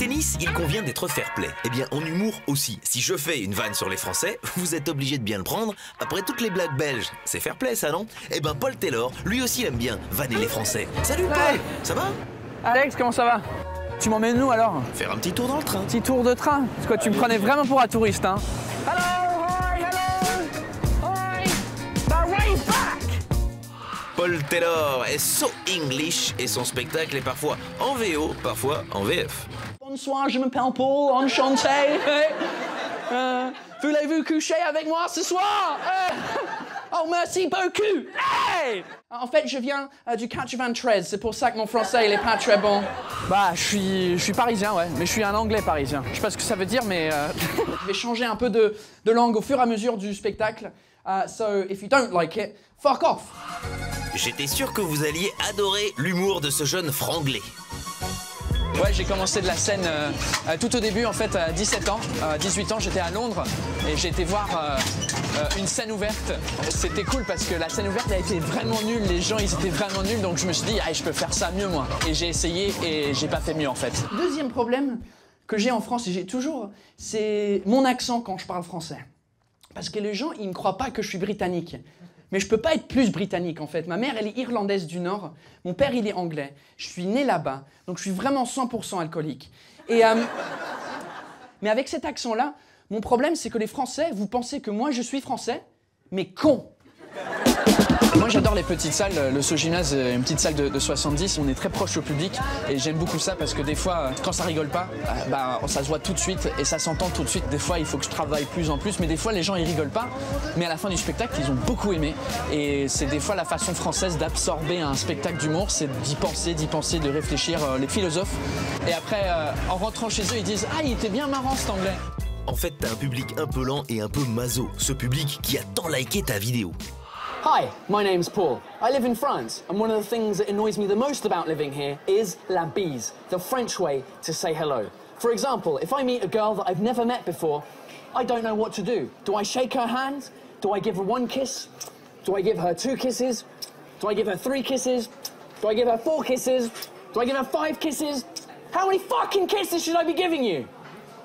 tennis, il convient d'être fair-play. Eh bien, en humour aussi. Si je fais une vanne sur les Français, vous êtes obligé de bien le prendre. Après toutes les blagues belges, c'est fair-play ça, non? Eh ben, Paul Taylor, lui aussi aime bien vanner les Français. Salut Paul, hey. Ça va? Alex, comment ça va? Tu m'emmènes où alors? Faire un petit tour dans le train. Petit tour de train? C'est quoi, tu me prenais vraiment pour un touriste, hein? Hello, hi, hello, hi, my way back! Paul Taylor est so English et son spectacle est parfois en VO, parfois en VF. Bonsoir, je m'appelle Paul, enchanté. Voulez-vous coucher avec moi ce soir? Oh, merci beaucoup. Hey! En fait, je viens du 93, c'est pour ça que mon français il est pas très bon. Bah, je suis parisien, ouais, mais je suis un anglais parisien. Je sais pas ce que ça veut dire, mais je vais changer un peu de langue au fur et à mesure du spectacle. So, if you don't like it, fuck off. J'étais sûr que vous alliez adorer l'humour de ce jeune franglais. Ouais, j'ai commencé de la scène tout au début, en fait, à 17 ans. 18 ans, j'étais à Londres et j'ai été voir une scène ouverte. C'était cool parce que la scène ouverte a été vraiment nulle, les gens ils étaient vraiment nuls, donc je me suis dit, ah, je peux faire ça mieux moi. Et j'ai essayé et j'ai pas fait mieux en fait. Deuxième problème que j'ai en France et j'ai toujours, c'est mon accent quand je parle français. Parce que les gens, ils ne croient pas que je suis britannique. Mais je peux pas être plus britannique en fait. Ma mère, elle est irlandaise du Nord. Mon père, il est anglais. Je suis né là-bas. Donc je suis vraiment 100% alcoolique. Et mais avec cet accent-là, mon problème, c'est que les Français, vous pensez que moi, je suis français, mais con. Moi, j'adore les petites salles. Le So Gymnase, une petite salle de 70. On est très proche au public et j'aime beaucoup ça parce que des fois, quand ça rigole pas, bah, ça se voit tout de suite et ça s'entend tout de suite. Des fois, il faut que je travaille plus en plus, mais des fois, les gens, ils rigolent pas. Mais à la fin du spectacle, ils ont beaucoup aimé. Et c'est des fois la façon française d'absorber un spectacle d'humour, c'est d'y penser, de réfléchir, les philosophes. Et après, en rentrant chez eux, ils disent « Ah, il était bien marrant cet anglais ». En fait, t'as un public un peu lent et un peu maso. Ce public qui a tant liké ta vidéo. Hi, my name's Paul. I live in France, and one of the things that annoys me the most about living here is la bise, the French way to say hello. For example, if I meet a girl that I've never met before, I don't know what to do. Do I shake her hand? Do I give her one kiss? Do I give her 2 kisses? Do I give her 3 kisses? Do I give her 4 kisses? Do I give her 5 kisses? How many fucking kisses should I be giving you?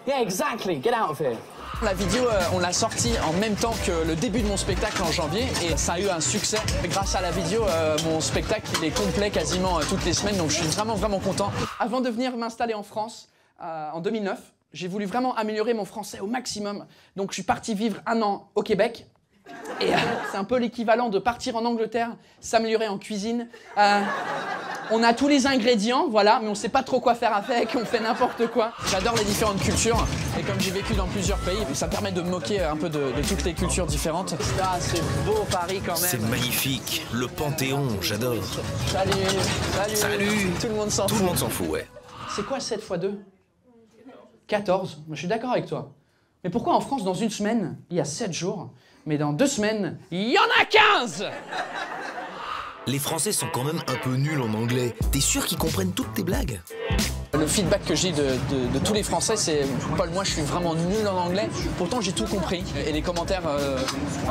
Yeah, exactly. Get out of here. La vidéo, on l'a sortie en même temps que le début de mon spectacle en janvier et ça a eu un succès. Grâce à la vidéo, mon spectacle il est complet quasiment toutes les semaines, donc je suis vraiment content. Avant de venir m'installer en France, en 2009, j'ai voulu vraiment améliorer mon français au maximum. Donc je suis parti vivre 1 an au Québec. Et c'est un peu l'équivalent de partir en Angleterre, s'améliorer en cuisine. On a tous les ingrédients, voilà, mais on sait pas trop quoi faire avec, on fait n'importe quoi. J'adore les différentes cultures, et comme j'ai vécu dans plusieurs pays, ça me permet de me moquer un peu de toutes les cultures différentes. Ah, c'est beau Paris quand même. C'est magnifique, le Panthéon, j'adore. Salut. Salut. Tout le monde s'en fout. Tout le monde s'en fout, ouais. C'est quoi 7 x 2? 14. Moi, je suis d'accord avec toi. Mais pourquoi en France, dans une semaine, il y a 7 jours, mais dans 2 semaines, il y en a 15? Les Français sont quand même un peu nuls en anglais. T'es sûr qu'ils comprennent toutes tes blagues? Le feedback que j'ai de tous les Français, c'est « Paul, moi, je suis vraiment nul en anglais. Pourtant, j'ai tout compris. » Et les commentaires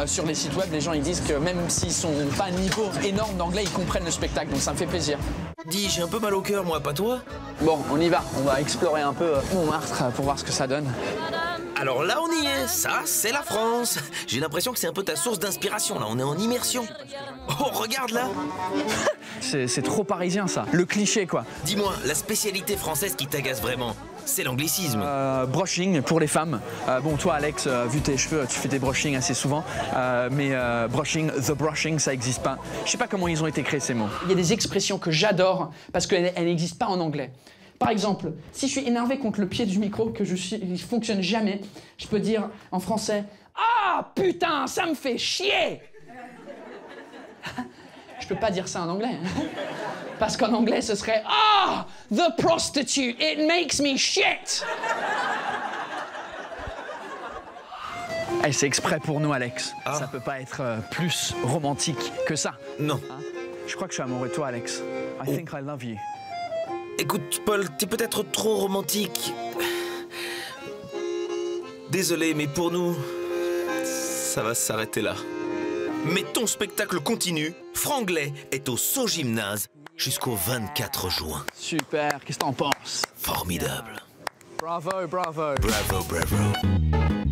sur les sites web, les gens, ils disent que même s'ils sont pas à un niveau énorme d'anglais, ils comprennent le spectacle. Donc, ça me fait plaisir. Dis, j'ai un peu mal au cœur, moi, pas toi? Bon, on y va. On va explorer un peu Montmartre pour voir ce que ça donne. Alors là, on y est. Ça, c'est la France. J'ai l'impression que c'est un peu ta source d'inspiration, là. On est en immersion. Oh, regarde là. C'est trop parisien, ça. Le cliché, quoi. Dis-moi, la spécialité française qui t'agace vraiment, c'est l'anglicisme. Brushing pour les femmes. Bon, toi, Alex, vu tes cheveux, tu fais des brushing assez souvent. Mais brushing, the brushing, ça n'existe pas. Je sais pas comment ils ont été créés, ces mots. Il y a des expressions que j'adore parce qu'elles n'existent pas en anglais. Par exemple, si je suis énervé contre le pied du micro, que il fonctionne jamais, je peux dire en français « Ah, putain, ça me fait chier !» Je peux pas dire ça en anglais. Parce qu'en anglais, ce serait « Ah, the prostitute, it makes me shit !» Hey, c'est exprès pour nous, Alex. Ah. Ça peut pas être plus romantique que ça. Non. Hein? Je crois que je suis amoureux de toi, Alex. I think I love you. Écoute, Paul, t'es peut-être trop romantique. Désolé, mais pour nous, ça va s'arrêter là. Mais ton spectacle continue. Franglais est au So Gymnase jusqu'au 24 juin. Super, qu'est-ce que t'en penses? Formidable. Bravo, bravo. Bravo, bravo.